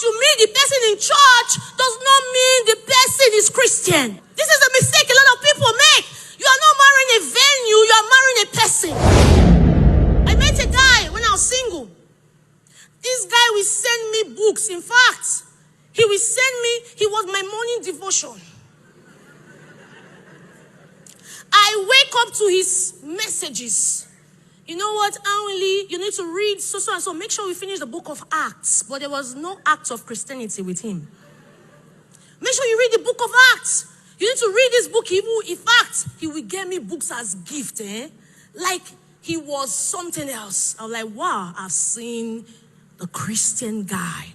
because you meet the person in church does not mean the person is Christian. This is a mistake a lot of people make. You are not marrying a venue, you are marrying a person. I met a guy when I was single. This guy will send me books. In fact, he was my morning devotion. I wake up to his messages. You know what, Anli, you need to read so and so. Make sure we finish the book of Acts. But there was no Acts of Christianity with him. Make sure you read the book of Acts. You need to read this book. In fact, he will get me books as gift. Like he was something else. I was like, wow, I've seen the Christian guy.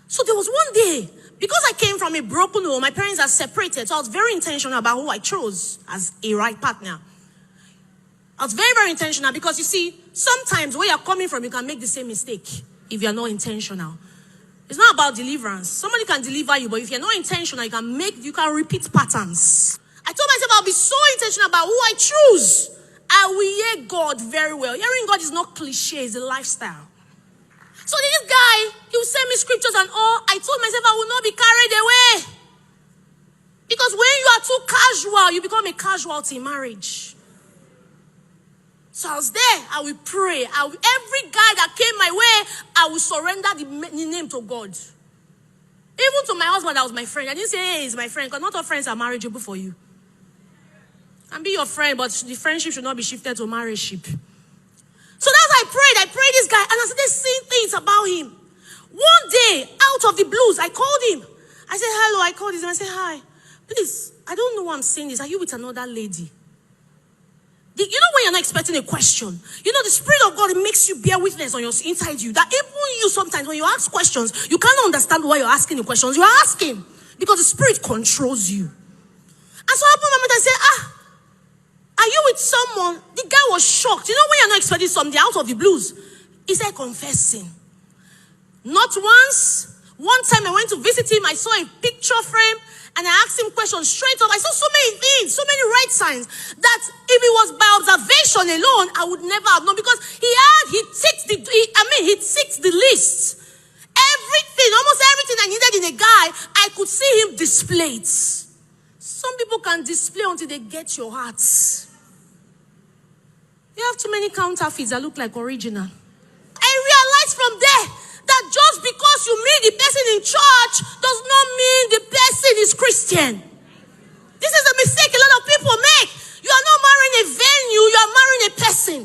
So there was one day, because I came from a broken home, my parents are separated, so I was very intentional about who I chose as a right partner. I was very, very intentional because you see, sometimes where you're coming from, you can make the same mistake if you're not intentional. It's not about deliverance. Somebody can deliver you, but if you're not intentional, you can repeat patterns. I told myself I'll be so intentional about who I choose. I will hear God very well. Hearing God is not cliche, it's a lifestyle. So this guy, he will send me scriptures and all. I told myself I will not be carried away. Because when you are too casual, you become a casualty in marriage. So I was there. I will pray. Every guy that came my way, I will surrender the name to God. Even to my husband, that was my friend. I didn't say, hey, he's my friend, because not all friends are marriageable for you. Can be your friend, but the friendship should not be shifted to marriageship. So that's how I prayed this guy, and I started seeing things about him. One day, out of the blues, I called him. I said, hello, I called him. I said, hi. Please, I don't know why I'm saying this. Are you with another lady? You know when you're not expecting a question? You know the Spirit of God makes you bear witness on your inside you. That even you sometimes, when you ask questions, you cannot understand why you're asking the questions. You're asking because the Spirit controls you. And so at one moment I said, are you with someone? The guy was shocked. You know when you're not expecting something out of the blues? He said, confessing. Not once. One time I went to visit him, I saw a picture frame, and I asked him questions straight up. I saw so many things, so many right signs, that if it was by observation alone, I would never have known, because he ticked the list. Everything, almost everything I needed in a guy, I could see him display it. Some people can display until they get your heart. You have too many counterfeits that look like original. I realized from there that just because you meet the person in church does not mean the person is Christian. This is a mistake a lot of people make. You are not marrying a venue, you are marrying a person.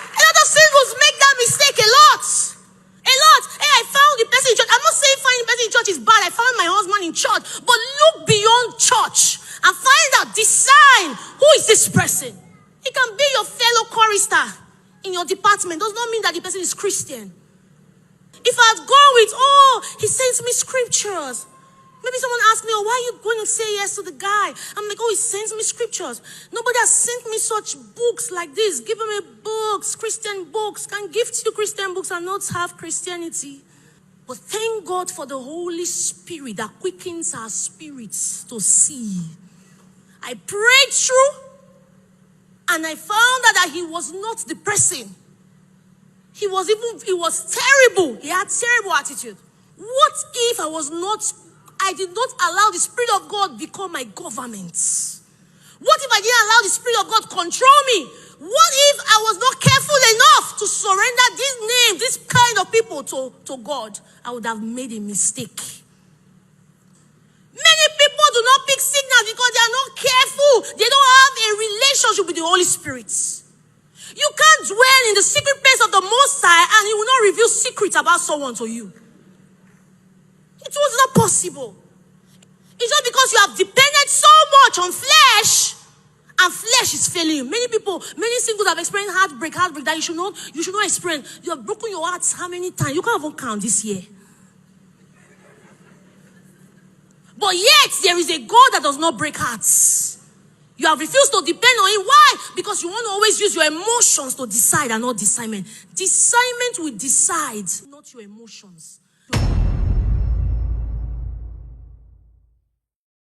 A lot of singles make that mistake a lot. A lot. Hey, I found the person in church. I'm not saying finding the person in church is bad. I found my husband in church. But look beyond church and find out, decide, who is this person? It can be your fellow chorister in your department. Does not mean that the person is Christian. If I had gone with, he sends me scriptures. Maybe someone asked me, why are you going to say yes to the guy? I'm like, he sends me scriptures. Nobody has sent me such books like this. Give me books, Christian books. Can gift you Christian books and not have Christianity. But thank God for the Holy Spirit that quickens our spirits to see. I prayed through, and I found out that he was not the person. He was terrible. He had terrible attitude. What if I did not allow the Spirit of God become my government? What if I didn't allow the Spirit of God control me? What if I was not careful enough to surrender this name, this kind of people to God? I would have made a mistake. Many people do not pick signals because they are not careful. They don't have a relationship with the Holy Spirit. You can't dwell in the secret place of the Most High and He will not reveal secrets about someone to you. It was not possible. It's just because you have depended so much on flesh, and flesh is failing you. Many singles have experienced heartbreak that you should not experience. You have broken your hearts how many times? You can't even count this year. But yet, there is a God that does not break hearts. You have refused to depend on Him. Why? Because you want to always use your emotions to decide and not discernment. Discernment will decide, not your emotions.